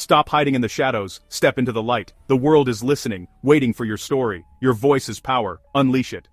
Stop hiding in the shadows, step into the light. The world is listening, waiting for your story. Your voice is power. Unleash it.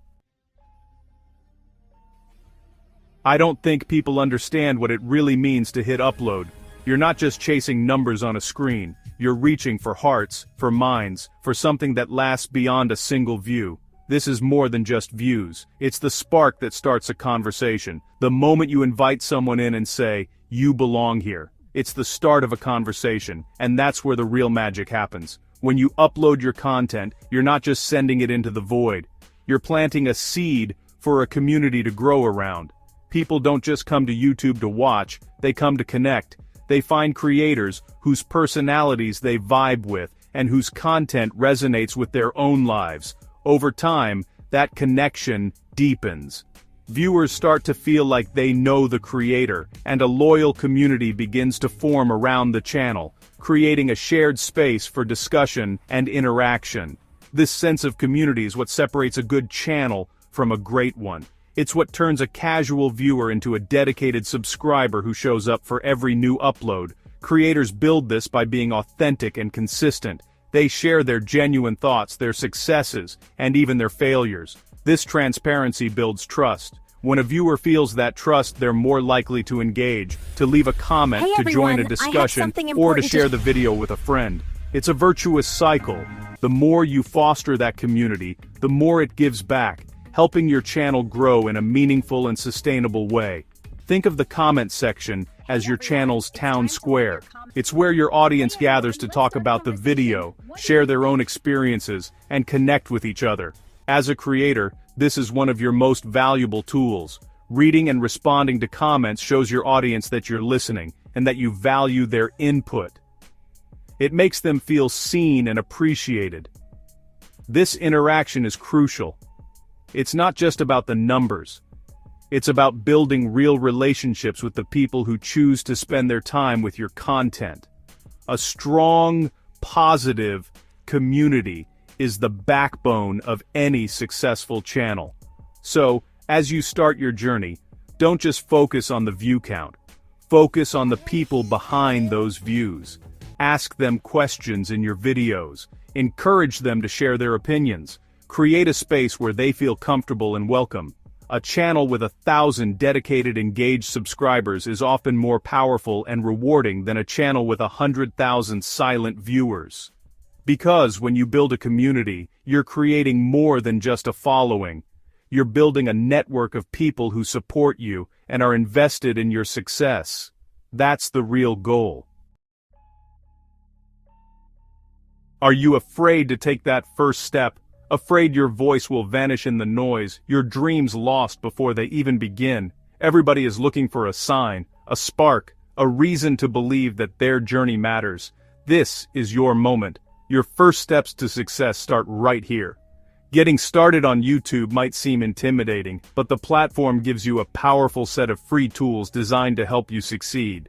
I don't think people understand what it really means to hit upload. You're not just chasing numbers on a screen. You're reaching for hearts, for minds, for something that lasts beyond a single view. This is more than just views. It's the spark that starts a conversation. The moment you invite someone in and say, "You belong here." It's the start of a conversation, and that's where the real magic happens. When you upload your content, you're not just sending it into the void. You're planting a seed for a community to grow around. People don't just come to YouTube to watch, they come to connect. They find creators whose personalities they vibe with, and whose content resonates with their own lives. Over time, that connection deepens. Viewers start to feel like they know the creator, and a loyal community begins to form around the channel, creating a shared space for discussion and interaction. This sense of community is what separates a good channel from a great one. It's what turns a casual viewer into a dedicated subscriber who shows up for every new upload. Creators build this by being authentic and consistent. They share their genuine thoughts, their successes, and even their failures. This transparency builds trust. When a viewer feels that trust, they're more likely to engage, to leave a comment, Hey to everyone, join a I have discussion, something or to important share the video with a friend. It's a virtuous cycle. The more you foster that community, the more it gives back, helping your channel grow in a meaningful and sustainable way. Think of the comment section as your channel's town square. It's where your audience gathers to talk about the video, share their own experiences, and connect with each other. As a creator, this is one of your most valuable tools. Reading and responding to comments shows your audience that you're listening, and that you value their input. It makes them feel seen and appreciated. This interaction is crucial. It's not just about the numbers. It's about building real relationships with the people who choose to spend their time with your content. A strong, positive community is the backbone of any successful channel. So, as you start your journey, don't just focus on the view count. Focus on the people behind those views. Ask them questions in your videos. Encourage them to share their opinions. Create a space where they feel comfortable and welcome. A channel with 1,000 dedicated, engaged subscribers is often more powerful and rewarding than a channel with 100,000 silent viewers. Because when you build a community, you're creating more than just a following. You're building a network of people who support you and are invested in your success. That's the real goal. Are you afraid to take that first step? Afraid your voice will vanish in the noise, your dreams lost before they even begin? Everybody is looking for a sign, a spark, a reason to believe that their journey matters. This is your moment. Your first steps to success start right here. Getting started on YouTube might seem intimidating, but the platform gives you a powerful set of free tools designed to help you succeed.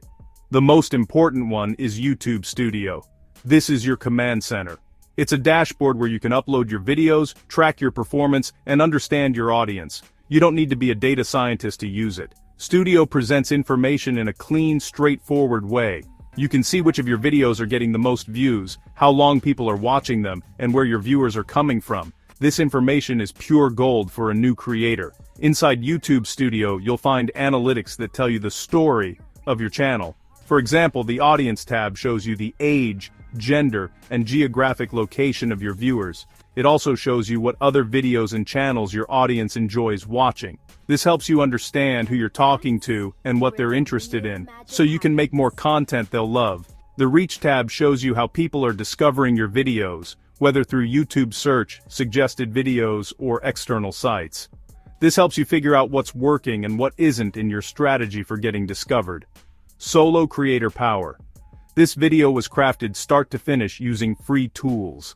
The most important one is YouTube Studio. This is your command center. It's a dashboard where you can upload your videos, track your performance, and understand your audience. You don't need to be a data scientist to use it. Studio presents information in a clean, straightforward way. You can see which of your videos are getting the most views, how long people are watching them, and where your viewers are coming from. This information is pure gold for a new creator. Inside YouTube Studio, you'll find analytics that tell you the story of your channel. For example, the Audience tab shows you the age, gender, and geographic location of your viewers. It also shows you what other videos and channels your audience enjoys watching. This helps you understand who you're talking to and what they're interested in, so you can make more content they'll love. The Reach tab shows you how people are discovering your videos, whether through YouTube search, suggested videos, or external sites. This helps you figure out what's working and what isn't in your strategy for getting discovered. Solo creator power. This video was crafted start to finish using free tools.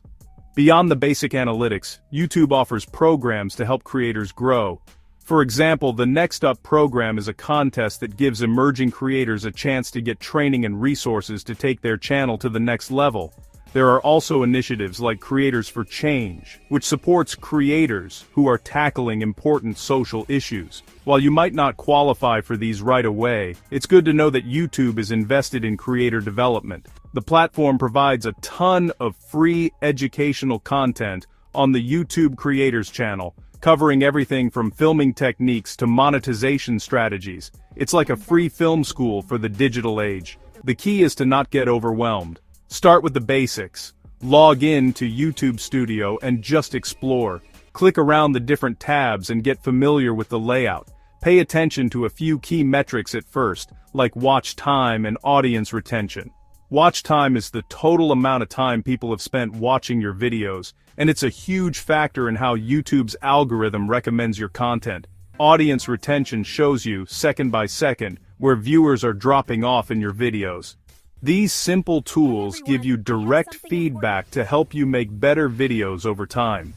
Beyond the basic analytics, YouTube offers programs to help creators grow. For example, the Next Up program is a contest that gives emerging creators a chance to get training and resources to take their channel to the next level. There are also initiatives like Creators for Change, which supports creators who are tackling important social issues. While you might not qualify for these right away, it's good to know that YouTube is invested in creator development. The platform provides a ton of free educational content on the YouTube Creators channel, covering everything from filming techniques to monetization strategies. It's like a free film school for the digital age. The key is to not get overwhelmed. Start with the basics. Log in to YouTube Studio and just explore. Click around the different tabs and get familiar with the layout. Pay attention to a few key metrics at first, like watch time and audience retention. Watch time is the total amount of time people have spent watching your videos, and it's a huge factor in how YouTube's algorithm recommends your content. Audience retention shows you, second by second, where viewers are dropping off in your videos. These simple tools give you direct feedback to help you make better videos over time.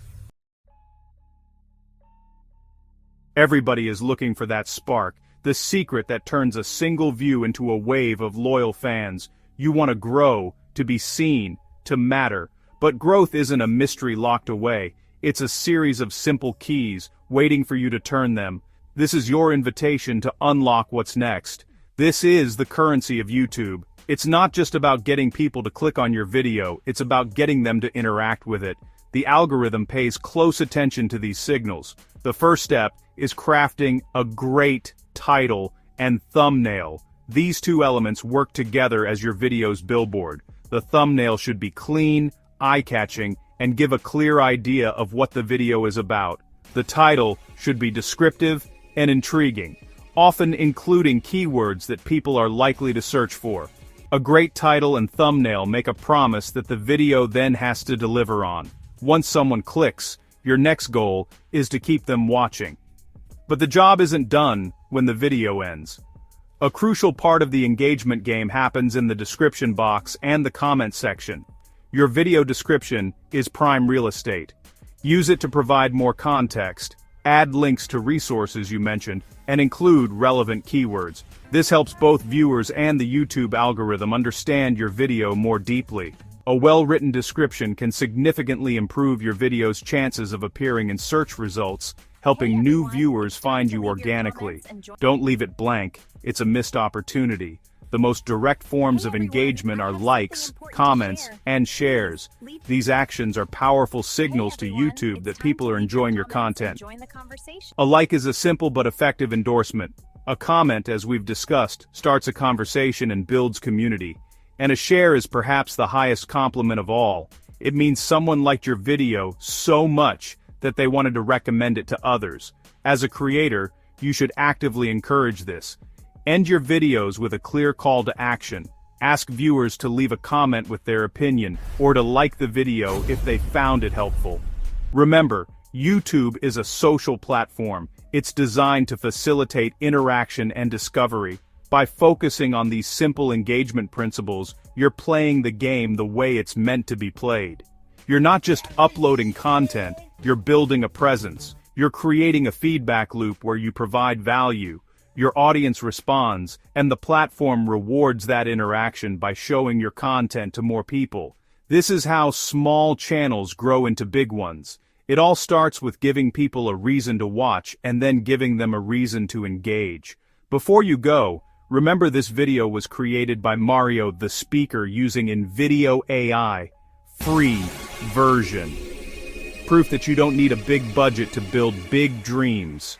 Everybody is looking for that spark, the secret that turns a single view into a wave of loyal fans. You want to grow, to be seen, to matter. But growth isn't a mystery locked away. It's a series of simple keys, waiting for you to turn them. This is your invitation to unlock what's next. This is the currency of YouTube. It's not just about getting people to click on your video, it's about getting them to interact with it. The algorithm pays close attention to these signals. The first step is crafting a great title and thumbnail. These two elements work together as your video's billboard. The thumbnail should be clean, eye-catching, and give a clear idea of what the video is about. The title should be descriptive and intriguing, often including keywords that people are likely to search for. A great title and thumbnail make a promise that the video then has to deliver on. Once someone clicks, your next goal is to keep them watching. But the job isn't done when the video ends. A crucial part of the engagement game happens in the description box and the comment section. Your video description is prime real estate. Use it to provide more context, add links to resources you mentioned, and include relevant keywords. This helps both viewers and the YouTube algorithm understand your video more deeply. A well-written description can significantly improve your video's chances of appearing in search results, helping new viewers find you organically. Don't leave it blank, it's a missed opportunity. The most direct forms of engagement are likes, comments, and shares. These actions are powerful signals to YouTube that people are enjoying your content. A like is a simple but effective endorsement. A comment, as we've discussed, starts a conversation and builds community. And a share is perhaps the highest compliment of all. It means someone liked your video so much that they wanted to recommend it to others. As a creator, you should actively encourage this. End your videos with a clear call to action. Ask viewers to leave a comment with their opinion, or to like the video if they found it helpful. Remember, YouTube is a social platform. It's designed to facilitate interaction and discovery. By focusing on these simple engagement principles, you're playing the game the way it's meant to be played. You're not just uploading content, you're building a presence. You're creating a feedback loop where you provide value. Your audience responds, and the platform rewards that interaction by showing your content to more people. This is how small channels grow into big ones. It all starts with giving people a reason to watch and then giving them a reason to engage. Before you go, remember this video was created by Mario the Speaker using InVideo AI, free version. Proof that you don't need a big budget to build big dreams.